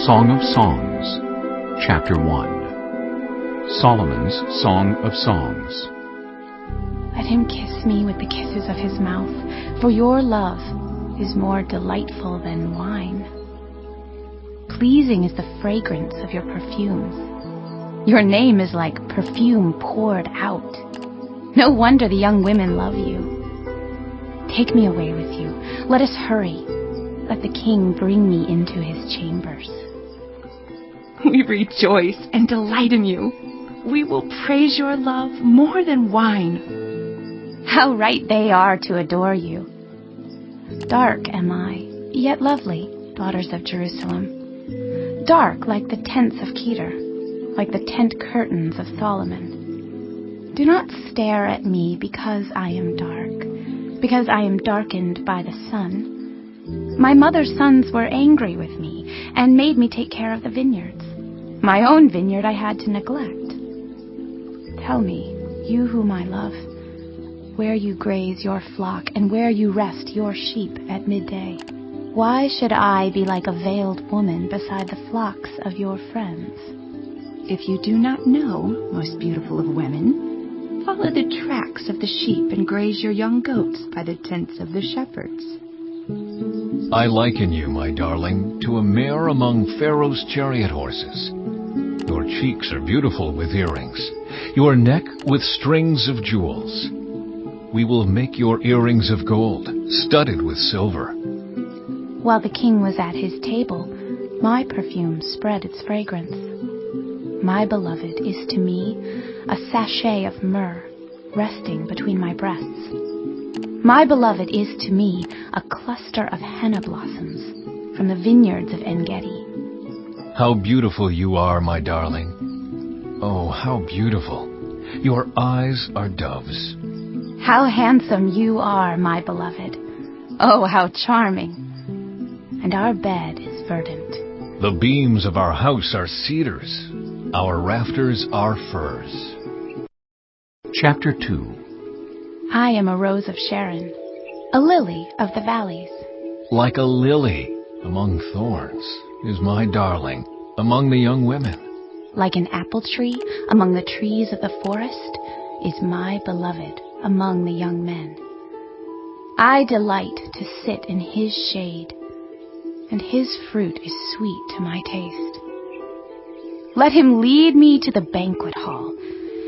Song of Songs, Chapter 1. Solomon's Song of Songs. Let him kiss me with the kisses of his mouth, for your love is more delightful than wine. Pleasing is the fragrance of your perfumes. Your name is like perfume poured out. No wonder the young women love you. Take me away with you. Let us hurry. Let the king bring me into his chambers. We rejoice and delight in you. We will praise your love more than wine. How right they are to adore you. Dark am I, yet lovely, daughters of Jerusalem. Dark like the tents of Kedar, like the tent curtains of Solomon. Do not stare at me because I am dark, because I am darkened by the sun. My mother's sons were angry with me and made me take care of the vineyards. My own vineyard I had to neglect. Tell me, you whom I love, where you graze your flock and where you rest your sheep at midday. Why should I be like a veiled woman beside the flocks of your friends? If you do not know, most beautiful of women, follow the tracks of the sheep and graze your young goats by the tents of the shepherds. I liken you, my darling, to a mare among Pharaoh's chariot horses. Your cheeks are beautiful with earrings, your neck with strings of jewels. We will make your earrings of gold, studded with silver. While the king was at his table, my perfume spread its fragrance. My beloved is to me a sachet of myrrh resting between my breasts. My beloved is to me a cluster of henna blossoms from the vineyards of En-Gedi. How beautiful you are, my darling. Oh, how beautiful. Your eyes are doves. How handsome you are, my beloved. Oh, how charming. And our bed is verdant. The beams of our house are cedars. Our rafters are firs. Chapter 2. I am a rose of Sharon, a lily of the valleys. Like a lily among thorns is my darling among the young women. Like an apple tree among the trees of the forest is my beloved among the young men. I delight to sit in his shade, and his fruit is sweet to my taste. Let him lead me to the banquet hall,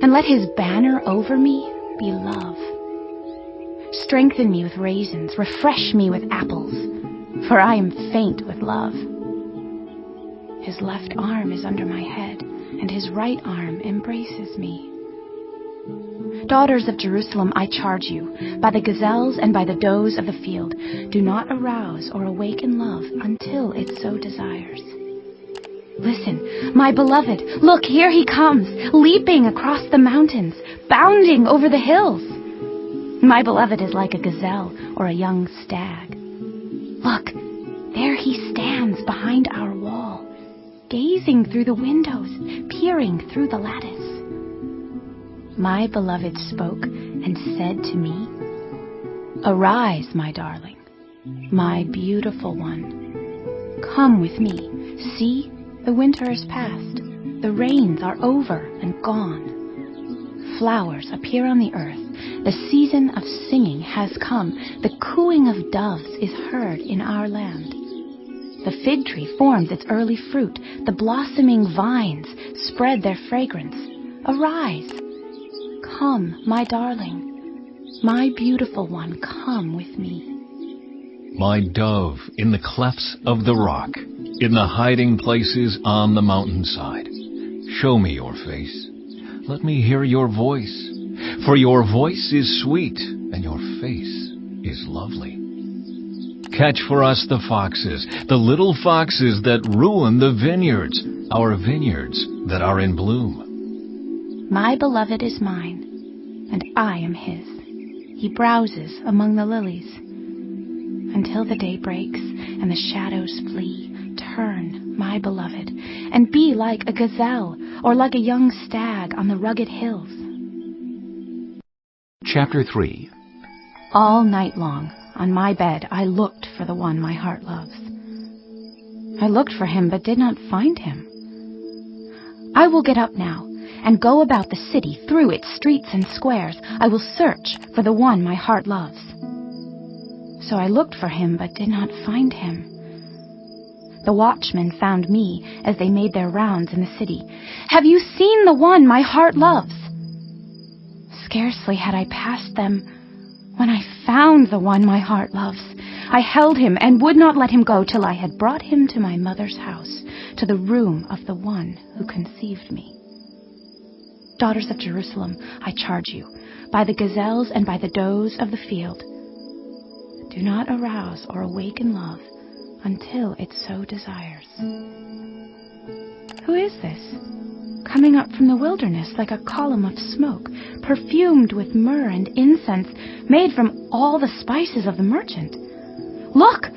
and let his banner over me be love. Strengthen me with raisins, refresh me with apples, for I am faint with love. His left arm is under my head, and his right arm embraces me. Daughters of Jerusalem, I charge you, by the gazelles and by the does of the field, do not arouse or awaken love until it so desires. Listen, my beloved, look, here he comes, leaping across the mountains, bounding over the hills. My beloved is like a gazelle or a young stag. Look, there he stands behind our wall, gazing through the windows, peering through the lattice. My beloved spoke and said to me, Arise, my darling, my beautiful one. Come with me. See, the winter is past. The rains are over and gone. Flowers appear on the earth. The season of singing has come. The cooing of doves is heard in our land. The fig tree forms its early fruit. The blossoming vines spread their fragrance. Arise. Come, my darling, my beautiful one, come with me. My dove in the clefts of the rock, in the hiding places on the mountainside. Show me your face. Let me hear your voice. For your voice is sweet, and your face is lovely. Catch for us the foxes, the little foxes that ruin the vineyards, our vineyards that are in bloom. My beloved is mine, and I am his. He browses among the lilies. Until the day breaks and the shadows flee, turn, my beloved, and be like a gazelle or like a young stag on the rugged hills. Chapter 3. All night long, on my bed, I looked for the one my heart loves. I looked for him, but did not find him. I will get up now, and go about the city, through its streets and squares. I will search for the one my heart loves. So I looked for him, but did not find him. The watchmen found me as they made their rounds in the city. Have you seen the one my heart loves? Scarcely had I passed them when I found the one my heart loves. I held him and would not let him go till I had brought him to my mother's house, to the room of the one who conceived me. Daughters of Jerusalem, I charge you, by the gazelles and by the does of the field, do not arouse or awaken love until it so desires. Who is this, coming up from the wilderness like a column of smoke, perfumed with myrrh and incense, made from all the spices of the merchant? Look,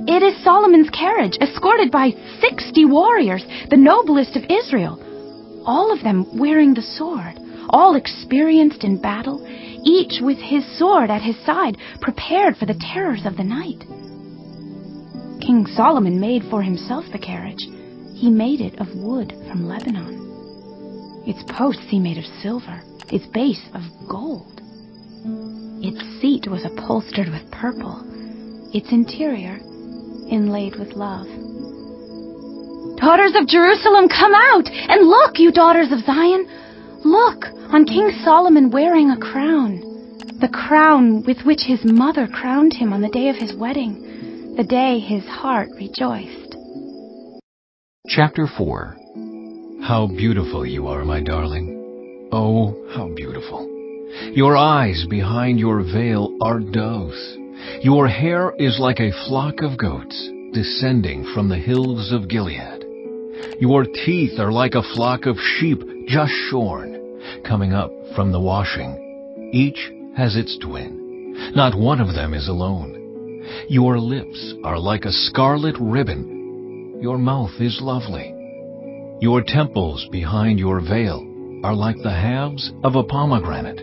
it is Solomon's carriage, escorted by 60 warriors, the noblest of Israel, all of them wearing the sword, all experienced in battle, each with his sword at his side, prepared for the terrors of the night. King Solomon made for himself the carriage. He made it of wood from Lebanon. Its posts he made of silver, its base of gold. Its seat was upholstered with purple, its interior inlaid with love. Daughters of Jerusalem, come out, and look, you daughters of Zion. Look on King Solomon wearing a crown, the crown with which his mother crowned him on the day of his wedding, the day his heart rejoiced. Chapter 4. How beautiful you are, my darling. Oh, how beautiful. Your eyes behind your veil are doves. Your hair is like a flock of goats descending from the hills of Gilead. Your teeth are like a flock of sheep just shorn, coming up from the washing. Each has its twin. Not one of them is alone. Your lips are like a scarlet ribbon. Your mouth is lovely. Your temples behind your veil are like the halves of a pomegranate.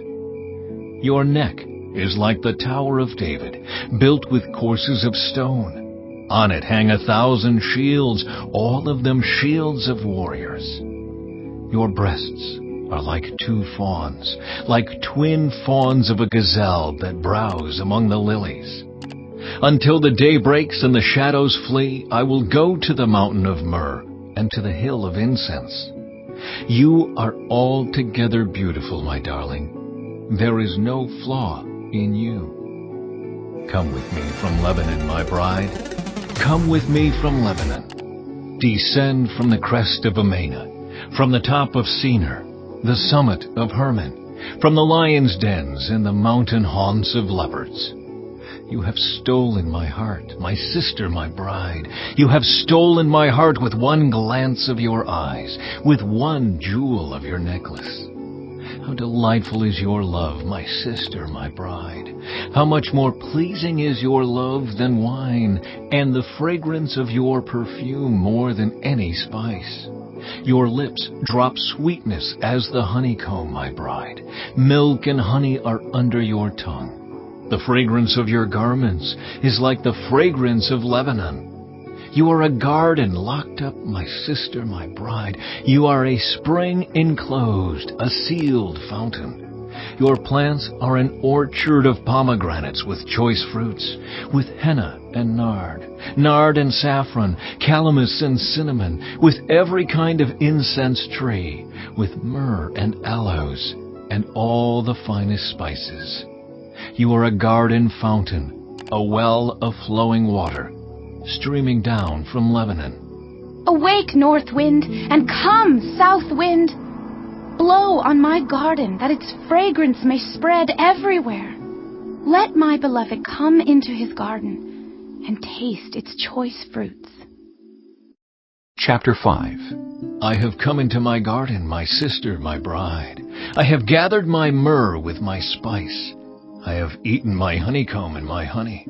Your neck is like the Tower of David, built with courses of stone. On it hang 1,000 shields, all of them shields of warriors. Your breasts are like 2 fawns, like twin fawns of a gazelle that browse among the lilies. Until the day breaks and the shadows flee, I will go to the mountain of myrrh and to the hill of incense. You are altogether beautiful, my darling. There is no flaw in you. Come with me from Lebanon, my bride. Come with me from Lebanon. Descend from the crest of Amana, from the top of Senir, the summit of Hermon, from the lions' dens and the mountain haunts of leopards. You have stolen my heart, my sister, my bride. You have stolen my heart with one glance of your eyes, with one jewel of your necklace. How delightful is your love, my sister, my bride. How much more pleasing is your love than wine, and the fragrance of your perfume more than any spice. Your lips drop sweetness as the honeycomb, my bride. Milk and honey are under your tongue. The fragrance of your garments is like the fragrance of Lebanon. You are a garden locked up, my sister, my bride. You are a spring enclosed, a sealed fountain. Your plants are an orchard of pomegranates with choice fruits, with henna and nard and saffron, calamus and cinnamon, with every kind of incense tree, with myrrh and aloes, and all the finest spices. You are a garden fountain, a well of flowing water, streaming down from Lebanon. Awake, north wind, and come, south wind. Blow on my garden, that its fragrance may spread everywhere. Let my beloved come into his garden and taste its choice fruits. Chapter 5. I have come into my garden, my sister, my bride. I have gathered my myrrh with my spice. I have eaten my honeycomb and my honey.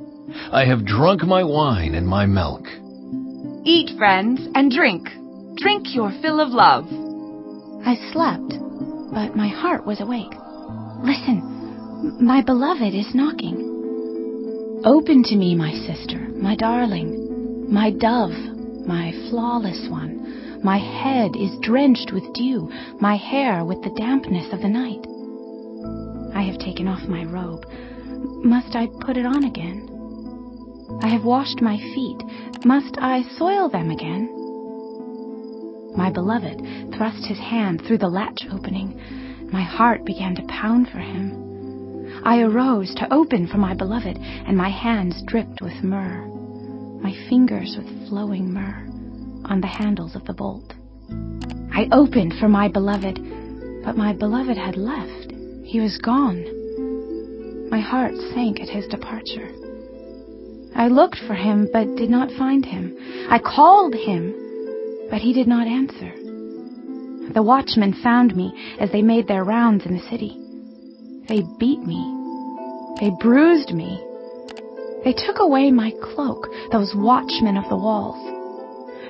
I have drunk my wine and my milk. Eat, friends, and drink. Drink your fill of love. I slept, but my heart was awake. Listen, my beloved is knocking. Open to me, my sister, my darling, my dove, my flawless one. My head is drenched with dew, my hair with the dampness of the night. I have taken off my robe. Must I put it on again? I have washed my feet. Must I soil them again? My beloved thrust his hand through the latch opening. My heart began to pound for him. I arose to open for my beloved, and my hands dripped with myrrh, my fingers with flowing myrrh on the handles of the bolt. I opened for my beloved, but my beloved had left. He was gone. My heart sank at his departure. I looked for him, but did not find him. I called him, but he did not answer. The watchmen found me as they made their rounds in the city. They beat me. They bruised me. They took away my cloak, those watchmen of the walls.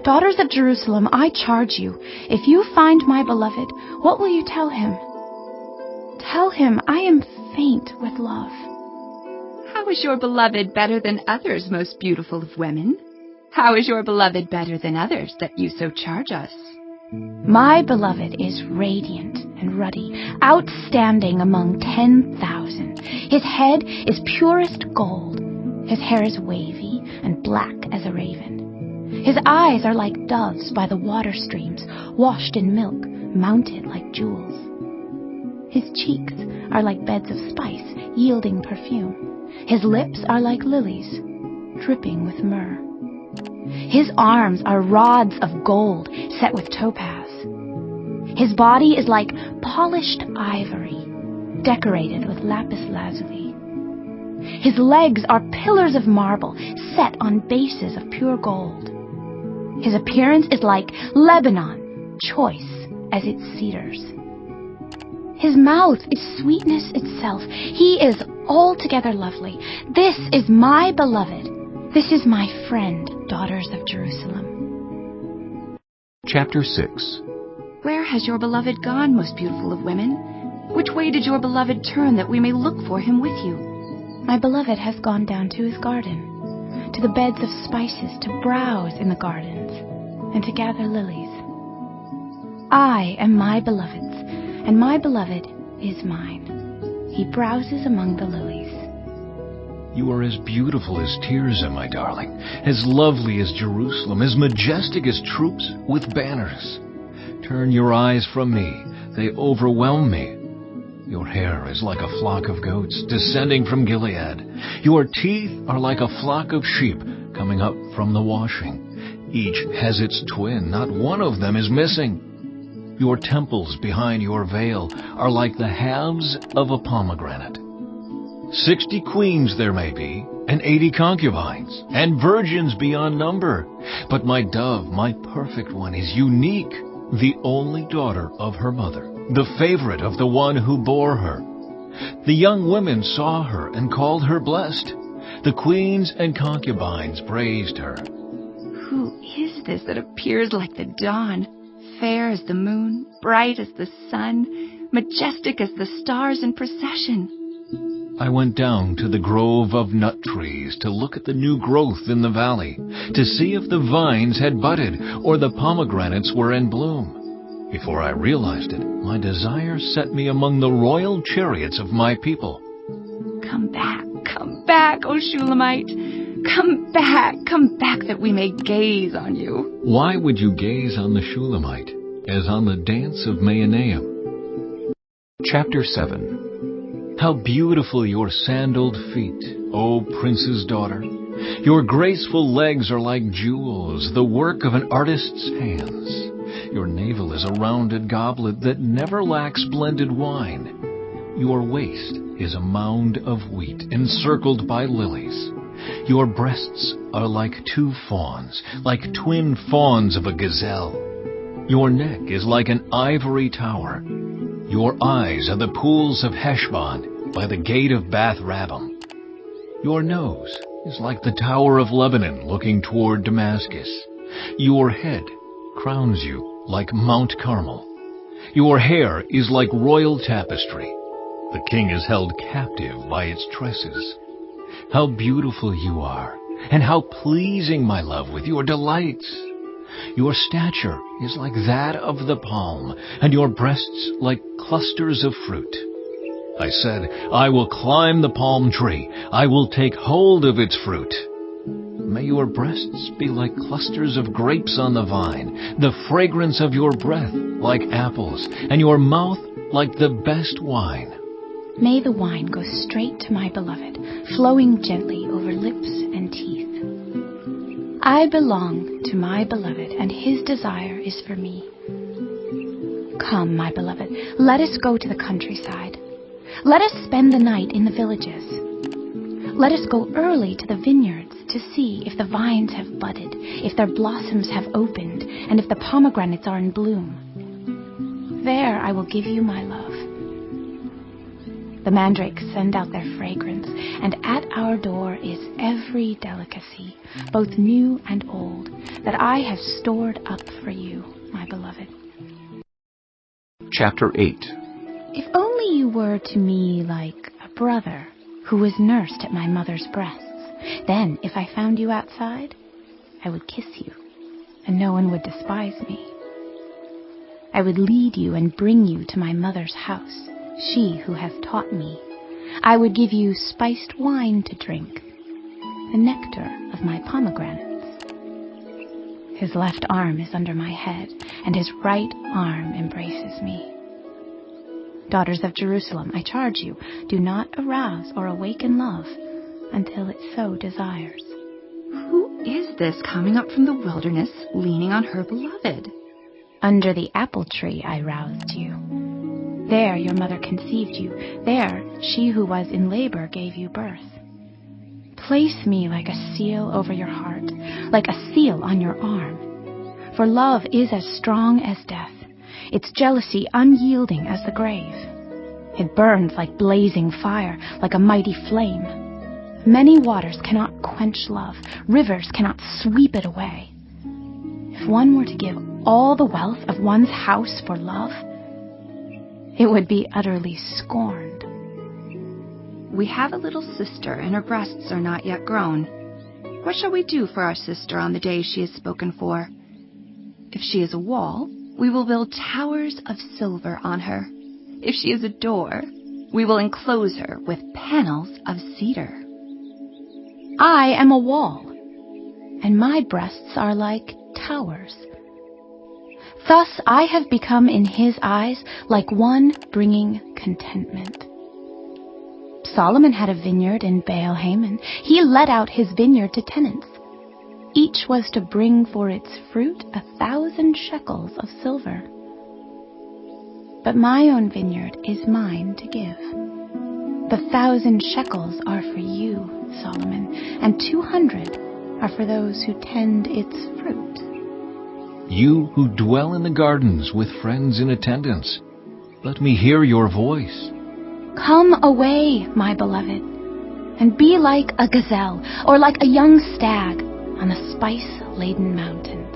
Daughters of Jerusalem, I charge you, if you find my beloved, what will you tell him? Tell him I am faint with love. How is your beloved better than others, most beautiful of women? How is your beloved better than others, that you so charge us? My beloved is radiant and ruddy, outstanding among 10,000. His head is purest gold. His hair is wavy and black as a raven. His eyes are like doves by the water streams, washed in milk, mounted like jewels. His cheeks are like beds of spice, yielding perfume. His lips are like lilies, dripping with myrrh. His arms are rods of gold set with topaz. His body is like polished ivory, decorated with lapis lazuli. His legs are pillars of marble set on bases of pure gold. His appearance is like Lebanon, choice as its cedars. His mouth is sweetness itself. He is altogether lovely. This is my beloved. This is my friend, daughters of Jerusalem. Chapter 6. Where has your beloved gone, most beautiful of women? Which way did your beloved turn, that we may look for him with you? My beloved has gone down to his garden, to the beds of spices, to browse in the gardens, and to gather lilies. I am my beloved's, and my beloved is mine. He browses among the lilies. You are as beautiful as Tirzah, my darling, as lovely as Jerusalem, as majestic as troops with banners. Turn your eyes from me, they overwhelm me. Your hair is like a flock of goats descending from Gilead. Your teeth are like a flock of sheep coming up from the washing. Each has its twin, not one of them is missing. Your temples behind your veil are like the halves of a pomegranate. 60 queens there may be, and 80 concubines, and virgins beyond number. But my dove, my perfect one, is unique, the only daughter of her mother, the favorite of the one who bore her. The young women saw her and called her blessed. The queens and concubines praised her. Who is this that appears like the dawn, fair as the moon, bright as the sun, majestic as the stars in procession? I went down to the grove of nut trees to look at the new growth in the valley, to see if the vines had budded or the pomegranates were in bloom. Before I realized it, my desire set me among the royal chariots of my people. Come back, O Shulammite. Come back, that we may gaze on you. Why would you gaze on the Shulammite as on the dance of Mahanaim? Chapter 7. How beautiful your sandaled feet, O prince's daughter! Your graceful legs are like jewels, the work of an artist's hands. Your navel is a rounded goblet that never lacks blended wine. Your waist is a mound of wheat encircled by lilies. Your breasts are like two fawns, like twin fawns of a gazelle. Your neck is like an ivory tower. Your eyes are the pools of Heshbon by the gate of Bath Rabbim. Your nose is like the tower of Lebanon looking toward Damascus. Your head crowns you like Mount Carmel. Your hair is like royal tapestry. The king is held captive by its tresses. How beautiful you are, and how pleasing, my love, with your delights. Your stature is like that of the palm, and your breasts like clusters of fruit. I said, I will climb the palm tree. I will take hold of its fruit. May your breasts be like clusters of grapes on the vine, the fragrance of your breath like apples, and your mouth like the best wine. May the wine go straight to my beloved, flowing gently over lips and teeth. I belong to my beloved, and his desire is for me. Come, my beloved, let us go to the countryside. Let us spend the night in the villages. Let us go early to the vineyards to see if the vines have budded, if their blossoms have opened, and if the pomegranates are in bloom. There I will give you my love. The mandrakes send out their fragrance, and at our door is every delicacy, both new and old, that I have stored up for you, my beloved. Chapter 8. If only you were to me like a brother who was nursed at my mother's breasts, then if I found you outside, I would kiss you, and no one would despise me. I would lead you and bring you to my mother's house, she who has taught me. I would give you spiced wine to drink, the nectar of my pomegranates. His left arm is under my head, and his right arm embraces me. Daughters of Jerusalem, I charge you, do not arouse or awaken love until it so desires. Who is this coming up from the wilderness, leaning on her beloved? Under the apple tree I roused you. There your mother conceived you. There she who was in labor gave you birth. Place me like a seal over your heart, like a seal on your arm. For love is as strong as death, its jealousy unyielding as the grave. It burns like blazing fire, like a mighty flame. Many waters cannot quench love, rivers cannot sweep it away. If one were to give all the wealth of one's house for love, it would be utterly scorned. We have a little sister, and her breasts are not yet grown. What shall we do for our sister on the day she is spoken for? If she is a wall, we will build towers of silver on her. If she is a door, we will enclose her with panels of cedar. I am a wall, and my breasts are like towers. Thus I have become in his eyes like one bringing contentment. Solomon had a vineyard in Baal-Hamon. He let out his vineyard to tenants. Each was to bring for its fruit 1,000 shekels of silver. But my own vineyard is mine to give. The 1,000 shekels are for you, Solomon, and 200 are for those who tend its fruit. You who dwell in the gardens with friends in attendance, let me hear your voice. Come away, my beloved, and be like a gazelle or like a young stag on a spice-laden mountain.